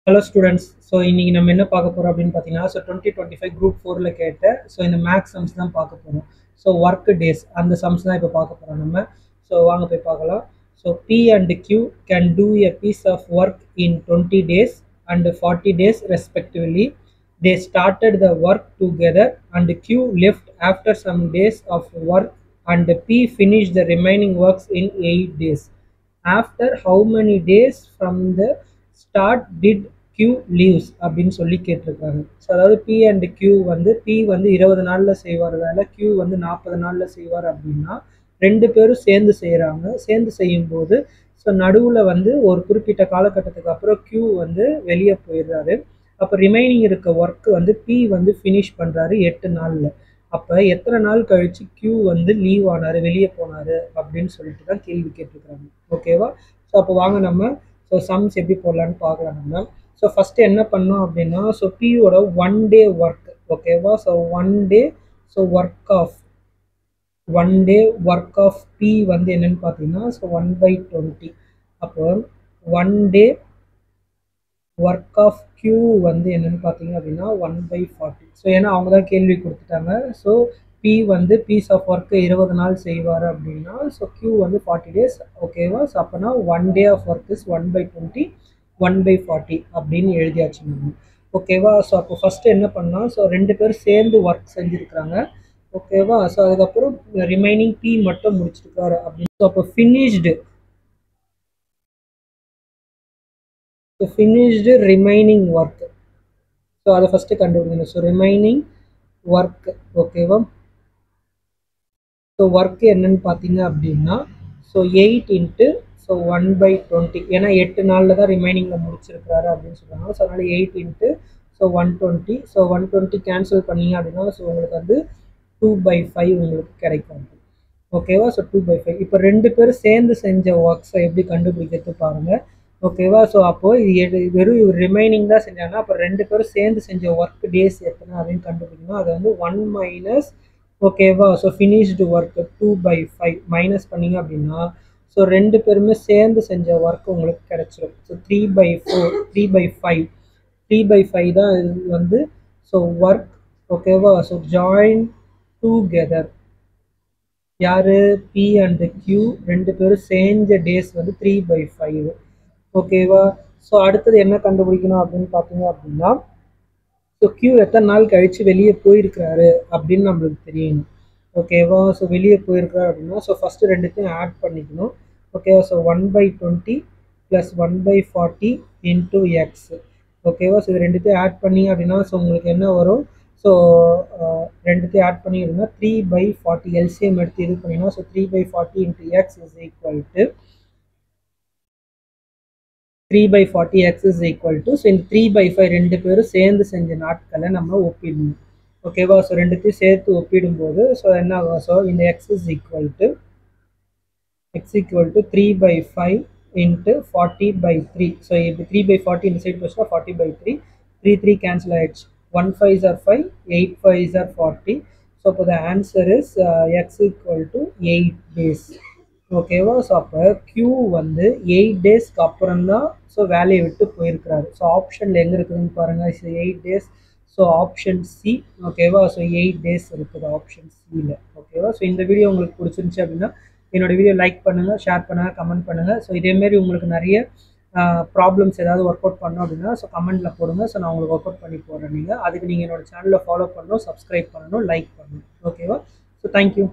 Hello students. So இன்னைக்கு நம்ம என்ன பார்க்க போறோம் அப்படின்னு பார்த்தீங்கன்னா 2025 group 4ல கேட்ட இந்த மேக்ஸ் சம்ஸ் தான் பார்க்க போறோம். ஒர்க் டேஸ் அந்த சம்ஸ் தான் இப்போ பார்க்க போறோம் நம்ம. வாங்க போய் பார்க்கலாம். P and Q can do a piece of work in 20 days and 40 days respectively. They started the work together and Q left after some days of work and P finished the remaining works in 8 days. After how many days from the start did Q leaves அப்படின்னு சொல்லி கேட்டிருக்காங்க. அதாவது P and Q வந்து P வந்து 20 நாள்ல செய்வார் வேலை, Q வந்து 40 நாள்ல செய்வார் அப்படின்னா ரெண்டு பேரும் சேர்ந்து செய்கிறாங்க. சேர்ந்து செய்யும்போது நடுவில் வந்து ஒரு குறிப்பிட்ட காலகட்டத்துக்கு அப்புறம் Q வந்து வெளியே போயிடுறாரு. அப்போ ரிமைனிங் இருக்க ஒர்க் வந்து P வந்து ஃபினிஷ் பண்ணுறாரு 8 நாளில். அப்போ எத்தனை நாள் கழிச்சு Q வந்து லீவ் ஆனார், வெளியே போனார் அப்படின்னு சொல்லிட்டு தான் கேள்வி கேட்டிருக்கிறாங்க. ஓகேவா? அப்போ வாங்க நம்ம சம்ஸ் எப்படி போடலான்னு பார்க்கலாம் நம்ம. ஃபஸ்ட்டு என்ன பண்ணோம் அப்படின்னா பியோட 1 day ஒர்க். ஓகேவா? 1 day ஒர்க் ஆஃப் P வந்து என்னன்னு பார்த்தீங்கன்னா 1/20. அப்போ 1 day ஒர்க் ஆஃப் Q வந்து என்னன்னு பார்த்தீங்க அப்படின்னா 1/40. ஏன்னா அவங்க தான் கேள்வி கொடுத்துட்டாங்க. P வந்து பீஸ் ஆஃப் ஒர்க்கு 20 நாள் செய்வார் அப்படின்னா Q வந்து 40 days. ஓகேவா? அப்போனா 1 day ஆஃப் ஒர்க் இஸ் 1/20 1/40 அப்படின்னு எழுதியாச்சு நம்ம. ஓகேவா? அப்போ ஃபஸ்ட்டு என்ன பண்ணால் ரெண்டு பேரும் சேர்ந்து ஒர்க் செஞ்சுருக்கிறாங்க. ஓகேவா? அதுக்கப்புறம் ரிமைனிங் P மட்டும் முடிச்சிருக்காரு அப்படின்னு. அப்போ ஃபினிஷ்டு ரிமைனிங் ஒர்க். அதை ஃபஸ்ட்டு கண்டுபிடிக்கணும். Remaining work. ஓகேவா? ஒர்க் என்னன்னு பார்த்தீங்க அப்படின்னா 8 into 1/20. ஏன்னா 8 நாளில் தான் ரிமைனிங்கில் முடிச்சிருக்கிறாரு அப்படின்னு சொல்லுவாங்க. அதனால் 8 into 120. 120 கேன்சல் பண்ணிங்க அப்படின்னா உங்களுக்கு வந்து 2/5 உங்களுக்கு கிடைக்கும். ஓகேவா? 2/5. இப்போ ரெண்டு பேரும் சேர்ந்து செஞ்ச ஒர்க்ஸை எப்படி கண்டுபிடிக்கிறது பாருங்கள். ஓகேவா? அப்போது இது வெறும் ரிமைனிங் தான் செஞ்சாங்க. அப்போ ரெண்டு பேரும் சேர்ந்து செஞ்ச ஒர்க் டேஸ் எத்தனை அப்படின்னு கண்டுபிடிக்கணும். அது வந்து 1 minus. ஓகேவா? ஃபினிஷ்டு ஒர்க் 2/5 மைனஸ் பண்ணிங்க அப்படின்னா ரெண்டு பேருமே சேர்ந்து செஞ்ச ஒர்க் உங்களுக்கு கிடைச்சிரும். 3/5 தான் இது வந்து ஒர்க். ஓகேவா? ஜாயின் டுகெதர் யாரு P and Q ரெண்டு பேரும் செஞ்ச டேஸ் வந்து 3/5. ஓகேவா? அடுத்தது என்ன கண்டுபிடிக்கணும் அப்படின்னு பார்த்தீங்க அப்படின்னா Q எத்தனை நாள் கழிச்சு வெளியே போயிருக்கிறாரு அப்படின்னு நம்மளுக்கு தெரியணும். ஓகேவா? வெளியே போயிருக்கிறாரு அப்படின்னா ஃபஸ்ட்டு ரெண்டுத்தையும் ஆட் பண்ணிக்கணும். ஓகேவா? 1/20 + 1/40 into x. ஓகேவா? இது ரெண்டுத்தையும் ஆட் பண்ணி அப்படின்னா உங்களுக்கு என்ன வரும்? ரெண்டுத்தையும் ஆட் பண்ணி அப்படின்னா 3/40 எல்சிஎம் எடுத்து இது பண்ணினா 3/40 into x is equal to 3/40 x is equal to இந்த 3/5 ரெண்டு பேரும் சேர்ந்து செஞ்ச நாட்களை நம்ம ஒப்பிடணும். ஓகேவா? ரெண்டுத்தையும் சேர்த்து ஒப்பிடும்போது என்ன ஆகும்? இந்த x is equal to 3/5 into 40/3. இப்போ 3/40 இந்த சைடு போச்சுன்னா 40/3. 3 கேன்சல் ஆயிடுச்சு. 1 5s are 5, 8 5s are 40. அப்போ the answer is x equal to 8 days. ஓகேவா? அப்போ Q வந்து 8 டேஸ்க்கு அப்புறம் தான் வேலையை விட்டு போயிருக்கிறாரு. ஆப்ஷனில் எங்கே இருக்குதுன்னு பாருங்கள். 8 டேஸ். Option C. ஓகேவா? 8 டேஸ் இருக்குது ஆப்ஷன் சியில். ஓகேவா? இந்த வீடியோ உங்களுக்கு பிடிச்சிருந்துச்சு அப்படின்னா என்னோட வீடியோ லைக் பண்ணுங்கள், ஷேர் பண்ணுங்கள், கமெண்ட் பண்ணுங்கள். இதேமாரி உங்களுக்கு நிறைய ப்ராப்ளம்ஸ் ஏதாவது ஒர்க் அவுட் பண்ணோம் அப்படின்னா கமெண்ட்டில் போடுங்க. நான் உங்களுக்கு ஒர்க் அவுட் பண்ணி போடுறேன். அதுக்கு நீங்கள் என்னோட சேனலை ஃபாலோ பண்ணணும், சப்ஸ்கிரைப் பண்ணணும், லைக் பண்ணணும். ஓகேவா? தேங்க்யூ.